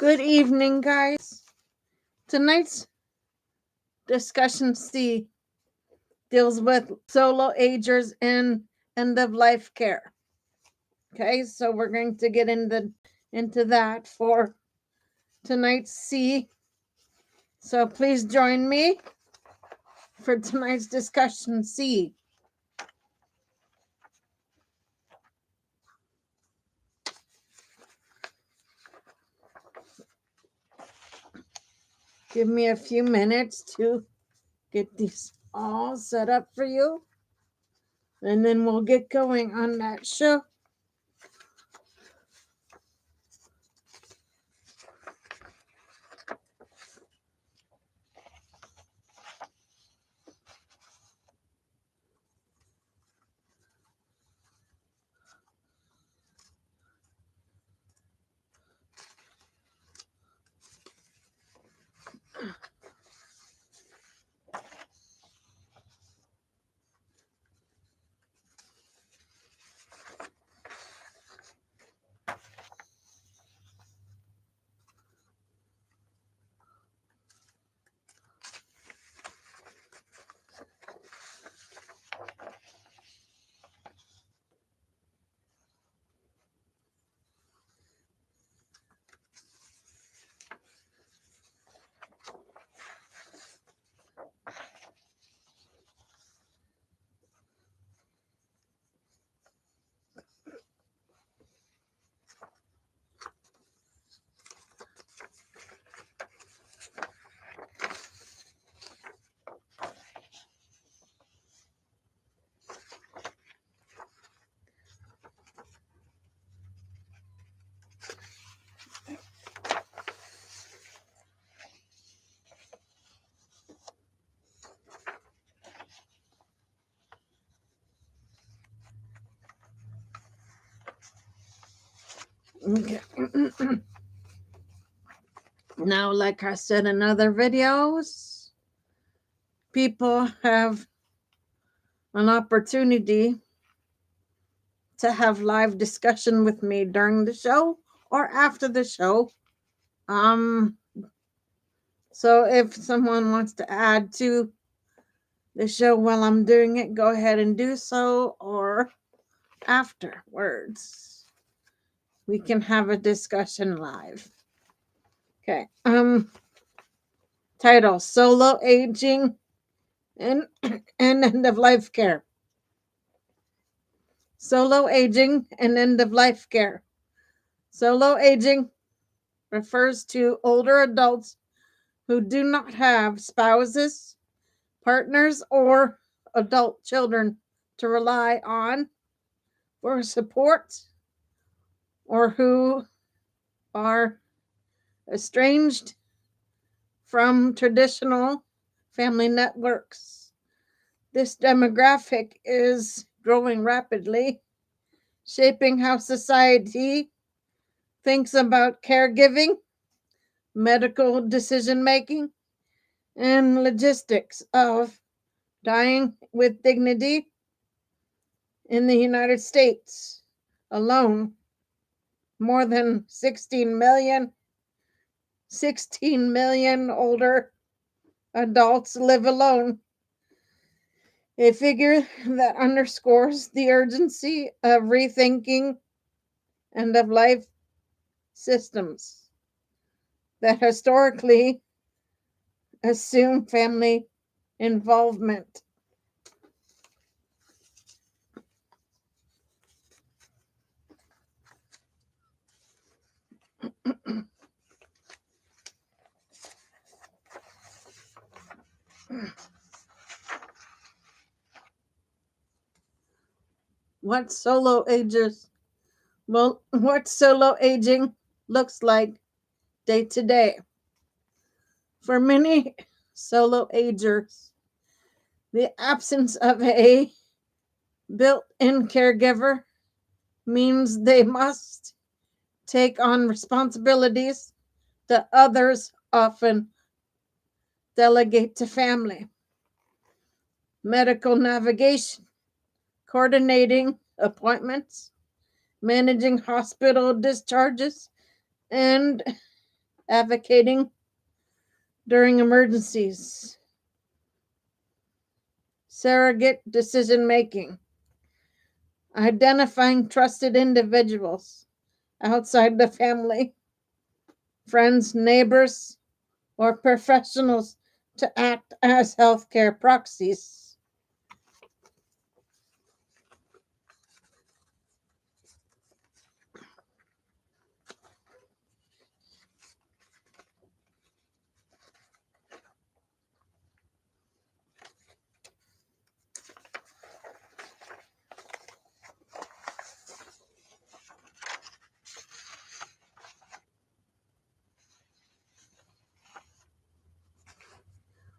Good evening, guys. Tonight's discussion C deals with solo agers and end of life care. Okay, so we're going to get into that for tonight's C. So please join me for tonight's discussion C. Give me a few minutes to get these all set up for you, and then we'll get going on that show. Okay. Now, like I said in other videos, people have an opportunity to have live discussion with me during the show or after the show. Um, so if someone wants to add to the show while I'm doing it, go ahead and do so, or afterwards. We can have a discussion live. Okay. Title: Solo Aging and End of Life Care. Solo aging and end of life care. Solo aging refers to older adults who do not have spouses, partners, or adult children to rely on for support, or who are estranged from traditional family networks. This demographic is growing rapidly, shaping how society thinks about caregiving, medical decision making, and logistics of dying with dignity. In the United States alone, more than 16 million older adults live alone, a figure that underscores the urgency of rethinking end of life systems that historically assume family involvement. What solo agers what solo aging looks like day to day. For many solo agers, the absence of a built-in caregiver means they must take on responsibilities that others often delegate to family. Medical navigation, coordinating appointments, managing hospital discharges, and advocating during emergencies, surrogate decision making, identifying trusted individuals outside the family, friends, neighbors, or professionals to act as healthcare proxies.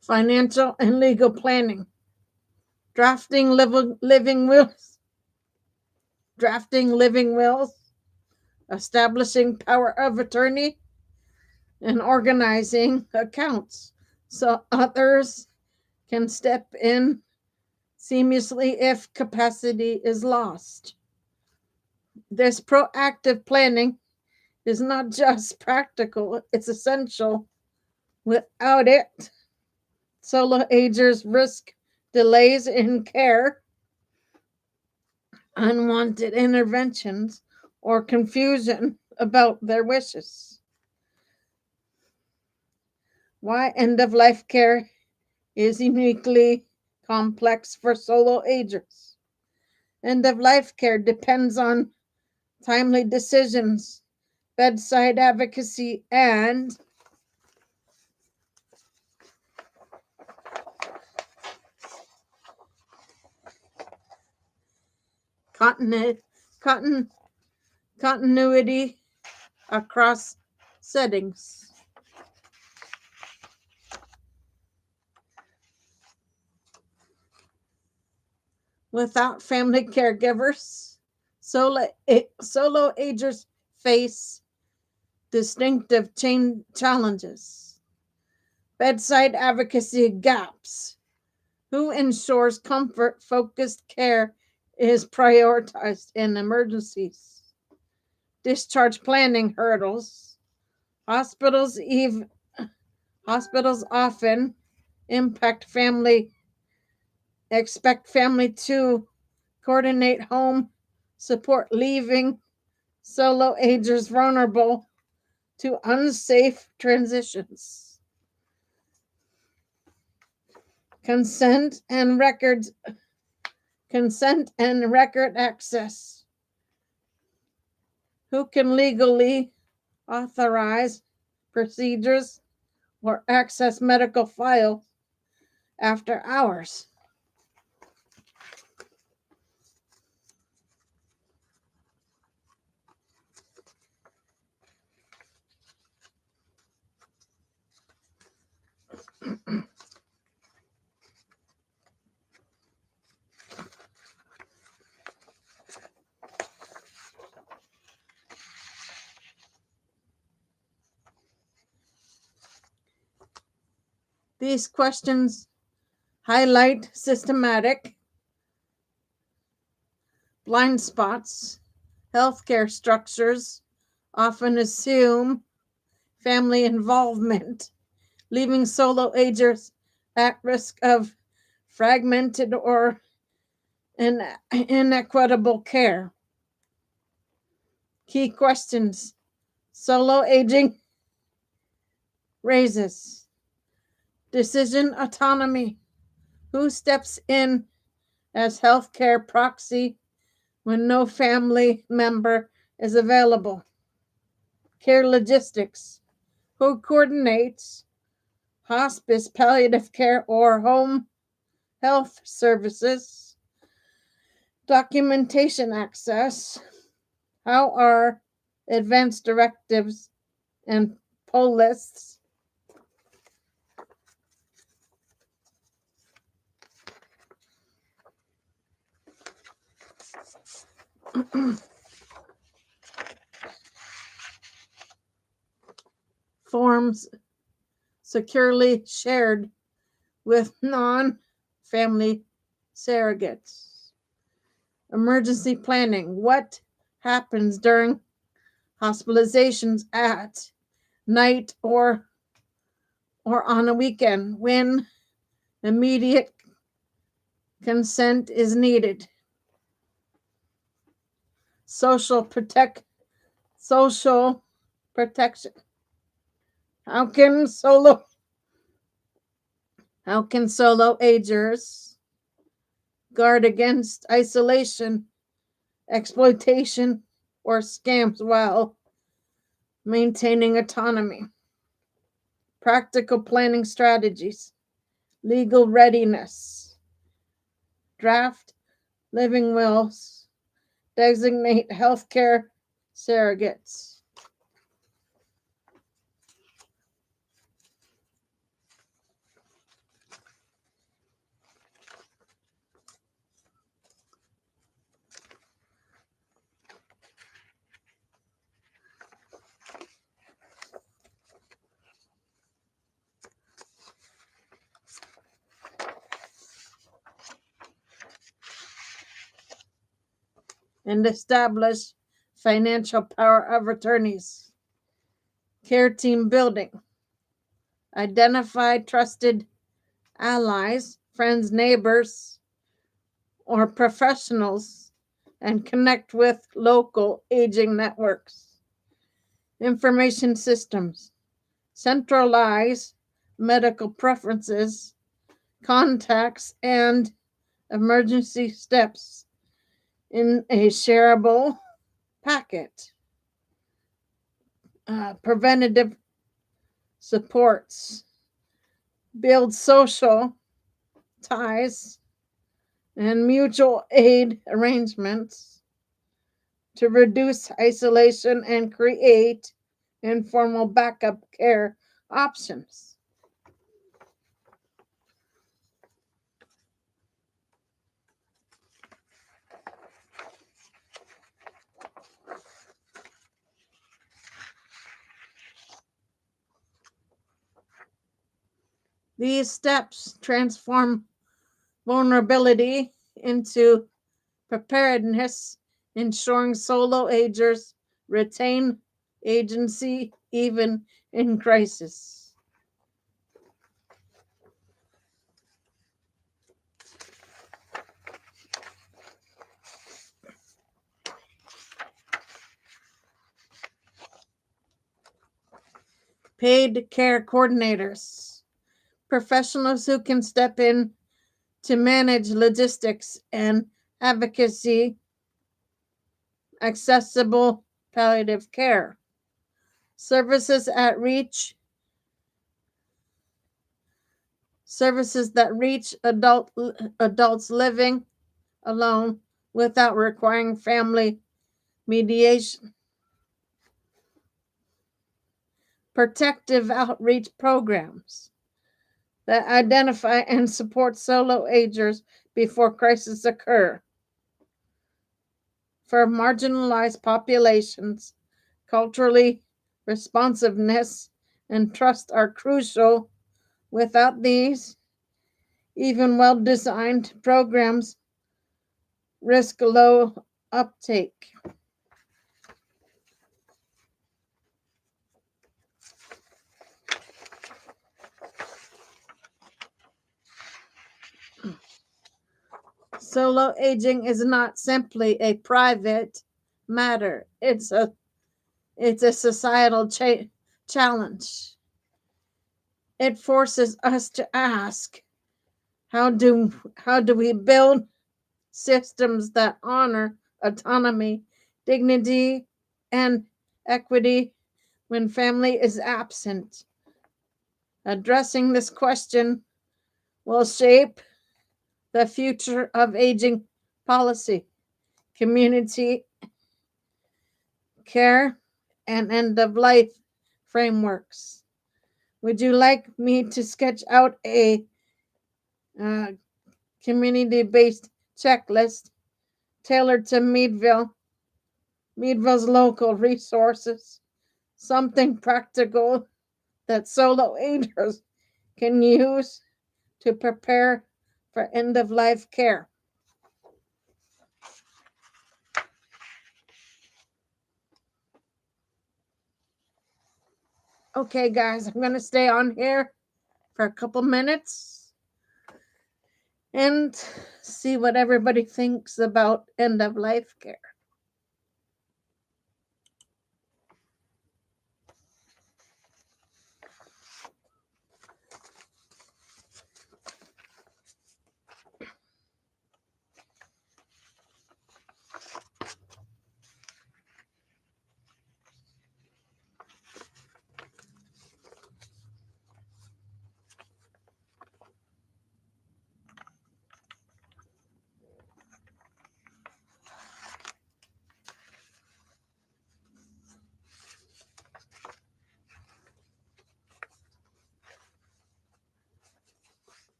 Financial and legal planning, drafting living wills, establishing power of attorney, and organizing accounts so others can step in seamlessly if capacity is lost. This proactive planning is not just practical, it's essential. Without it, solo agers risk delays in care, unwanted interventions, or confusion about their wishes. Why end of life care is uniquely complex for solo agers. End of life care depends on timely decisions, bedside advocacy, and continuity across settings. Without family caregivers, solo agers face distinctive challenges. Bedside advocacy gaps. Who ensures comfort focused care is prioritized in emergencies? Discharge planning hurdles. Hospitals often expect family to coordinate home support, leaving solo agers vulnerable to unsafe transitions. Consent and record access. Who can legally authorize procedures or access medical files after hours? These questions highlight systematic blind spots. Healthcare structures often assume family involvement, leaving solo agers at risk of fragmented or inequitable care. Key questions solo aging raises. Decision autonomy. Who steps in as healthcare proxy when no family member is available? Care logistics. Who coordinates hospice, palliative care, or home health services? Documentation access. How are advanced directives and pull lists forms securely shared with non-family surrogates? Emergency planning. What happens during hospitalizations at night or on a weekend when immediate consent is needed. Social protection. How can solo agers guard against isolation, exploitation, or scams while maintaining autonomy? Practical planning strategies, legal readiness, draft living wills, designate healthcare surrogates. And establish financial power of attorneys. Care team building. Identify trusted allies, friends, neighbors, or professionals and connect with local aging networks. Information systems. Centralize medical preferences, contacts, and emergency steps in a shareable packet. Preventative supports. Build social ties and mutual aid arrangements to reduce isolation and create informal backup care options. These steps transform vulnerability into preparedness, ensuring solo agers retain agency even in crisis. Paid care coordinators, professionals who can step in to manage logistics and advocacy, accessible palliative care. Services that reach adults living alone without requiring family mediation. Protective outreach programs that identify and support solo agers before crises occur. For marginalized populations, culturally responsiveness and trust are crucial. Without these, even well-designed programs risk low uptake. Solo aging is not simply a private matter. It's a societal challenge. It forces us to ask, how do we build systems that honor autonomy, dignity, and equity when family is absent? Addressing this question will shape the future of aging policy, community care, and end of life frameworks. Would you like me to sketch out a community based checklist tailored to Meadville's local resources? Something practical that solo agers can use to prepare for end of life care. Okay, guys, I'm going to stay on here for a couple minutes and see what everybody thinks about end of life care.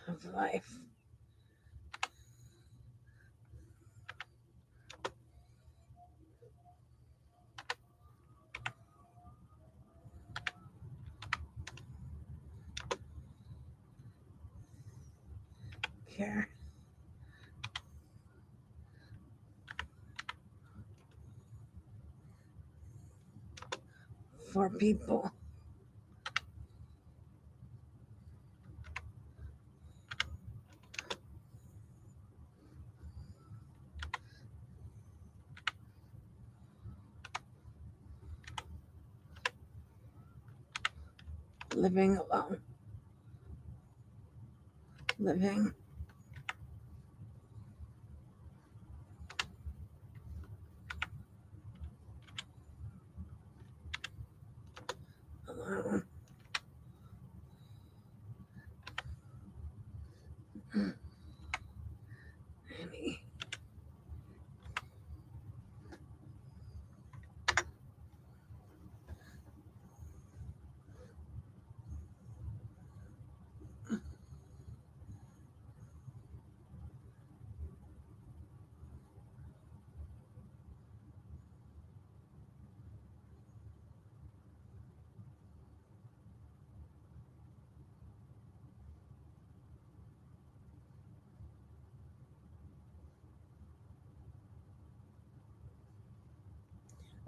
Of life. Care for people. Living alone. Living alone. Any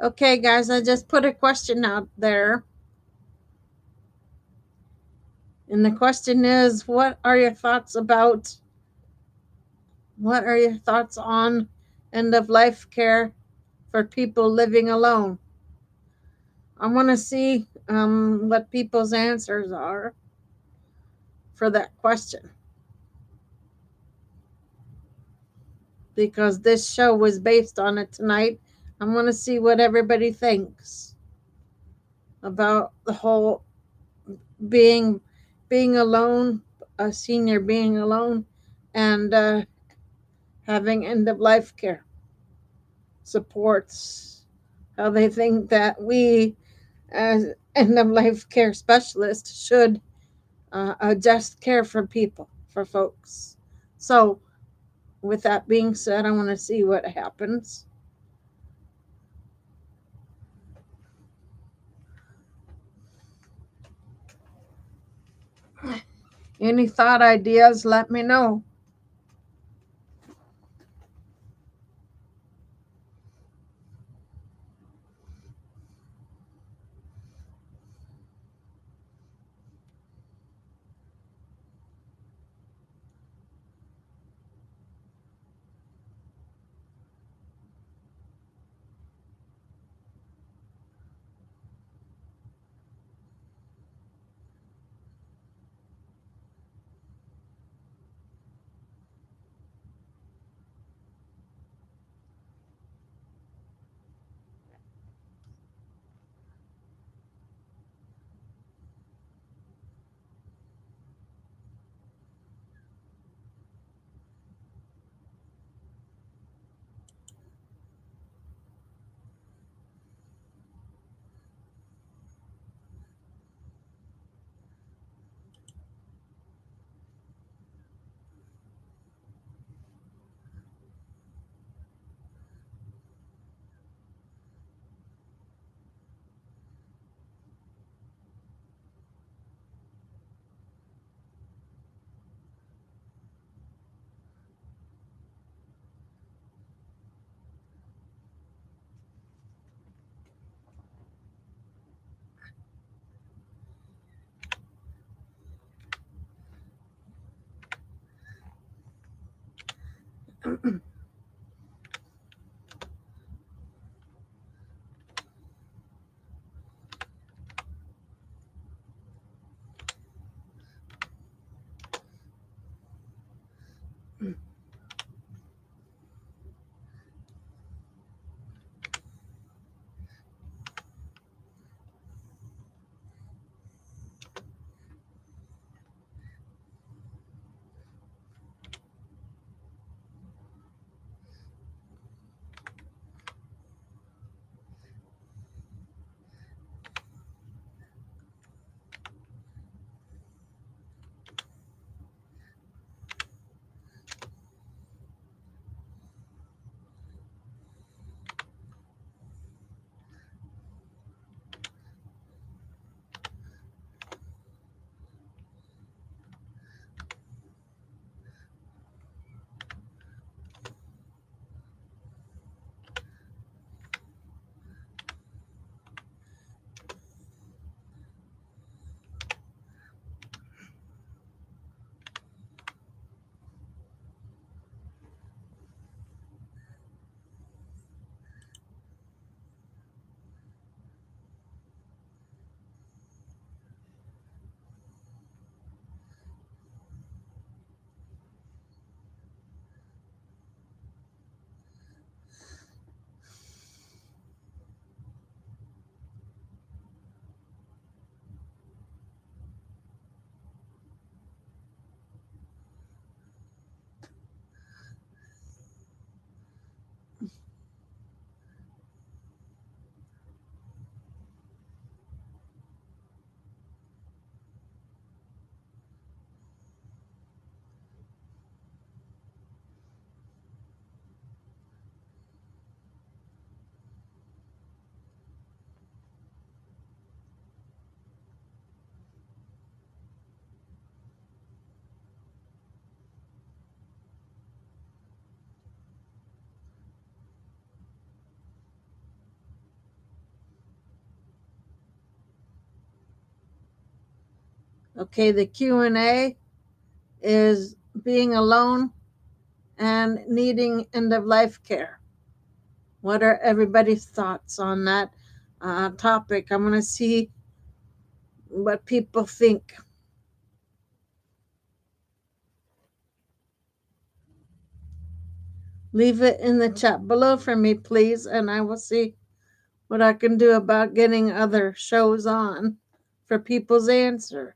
Okay, guys, I just put a question out there. And the question is, what are your thoughts on end of life care for people living alone? I want to see what people's answers are for that question. Because this show was based on it tonight, I want to see what everybody thinks about the whole being alone, a senior being alone, and having end of life care supports. How they think that we, as end of life care specialists, should adjust care for people, for folks. So, with that being said, I want to see what happens. Any thought ideas, let me know. Okay, the Q&A is being alone and needing end-of-life care. What are everybody's thoughts on that topic? I'm going to see what people think. Leave it in the chat below for me, please, and I will see what I can do about getting other shows on for people's answer.